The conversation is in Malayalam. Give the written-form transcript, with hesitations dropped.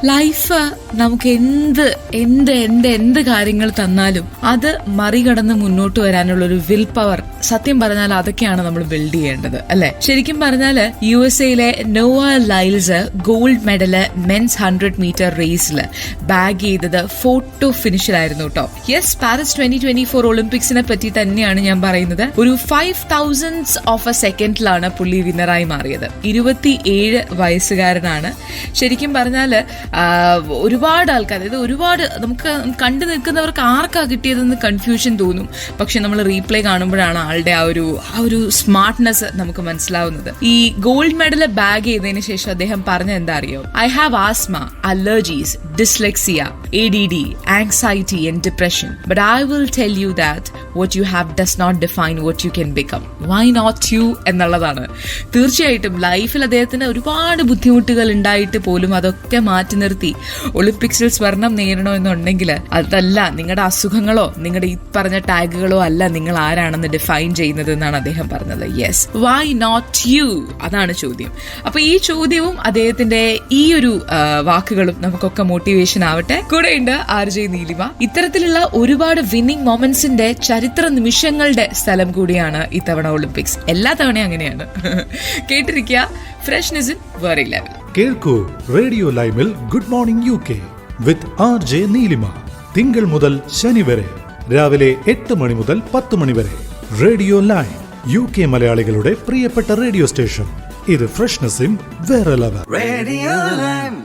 ലൈഫ് നമുക്ക് എന്ത് കാര്യങ്ങൾ തന്നാലും അത് മറികടന്ന് മുന്നോട്ട് വരാനുള്ള ഒരു വിൽ പവർ, സത്യം പറഞ്ഞാൽ അതൊക്കെയാണ് നമ്മൾ ബിൽഡ് ചെയ്യേണ്ടത്, അല്ലെ? ശരിക്കും പറഞ്ഞാൽ USA Noah Lyles gold medal men's 100 metre റേസിൽ ബാഗ് ചെയ്തത് ഫോട്ടോ ഫിനിഷിലായിരുന്നു കേട്ടോ. യെസ്, പാരീസ് 2024 ഒളിമ്പിക്സിനെ പറ്റി തന്നെയാണ് ഞാൻ പറയുന്നത്. ഒരു 5,000 ഓഫ് എ സെക്കൻഡിലാണ് പുള്ളി വിന്നറായി മാറിയത്. 27 വയസ്സുകാരനാണ്. ശരിക്കും പറഞ്ഞാല് ഒരുപാട് ആൾക്കാർ, അതായത് ഒരുപാട് നമുക്ക് കണ്ടു നിൽക്കുന്നവർക്ക് ആർക്കാ കിട്ടിയതെന്ന് കൺഫ്യൂഷൻ തോന്നും. പക്ഷെ നമ്മൾ റീപ്ലേ കാണുമ്പോഴാണ് ആളുടെ ആ ഒരു സ്മാർട്ട്നെസ് നമുക്ക് മനസ്സിലാവുന്നത്. ഈ ഗോൾഡ് മെഡൽ ബാഗ് ചെയ്തതിനു ശേഷം അദ്ദേഹം പറഞ്ഞ എന്താ അറിയോ? I have asthma, allergies, dyslexia, ADD, anxiety and depression. But I will tell you that what you have does not define what you can become. Why not you? എന്നുള്ളതാണ്. തീർച്ചയായിട്ടും ലൈഫിൽ അദ്ദേഹത്തിന് ഒരുപാട് ബുദ്ധിമുട്ടുകൾ ഉണ്ടായിട്ട് പോലും അതൊക്കെ മാറ്റി നിർത്തി ഒളിമ്പിക്സിൽ സ്വർണം നേടണോ എന്നുണ്ടെങ്കിൽ അതല്ല നിങ്ങളുടെ അസുഖങ്ങളോ നിങ്ങളുടെ ഈ പറഞ്ഞ ടാഗുകളോ അല്ല നിങ്ങൾ ആരാണെന്ന് ഡിഫൈൻ ചെയ്യുന്നത് എന്നാണ് അദ്ദേഹം പറഞ്ഞത്. Yes, why not you? അതാണ് ചോദ്യം. അപ്പൊ ഈ ചോദ്യവും അദ്ദേഹത്തിന്റെ ഈ ഒരു വാക്കുകളും നമുക്കൊക്കെ മോട്ടിവേഷൻ ആവട്ടെ. കൂടെയുണ്ട് RJ നീലിമ. ഇത്തരത്തിലുള്ള ഒരുപാട് വിന്നിംഗ് മൊമെന്റ്സിന്റെ ചരിത്ര നിമിഷങ്ങളുടെ സ്ഥലം കൂടിയാണ് ഇത്തവണ ഒളിമ്പിക്സ്. എല്ലാ തവണയും അങ്ങനെയാണ്. കേട്ടിരിക്കുക, ഫ്രഷ്നെസ് ഇൻ വേറെ ലെവൽ. കേൾക്കൂ റേഡിയോ ലൈമിൽ ഗുഡ് മോർണിംഗ് UK വിത്ത് RJ നീലിമ. തിങ്കൾ മുതൽ ശനി വരെ രാവിലെ 8 മണി മുതൽ 10 മണി വരെ. റേഡിയോ ലൈം, UK മലയാളികളുടെ പ്രിയപ്പെട്ട റേഡിയോ സ്റ്റേഷൻ. ഇത് ഫ്രഷ്നെസ് ഇൻ വേറെ ലെവൽ.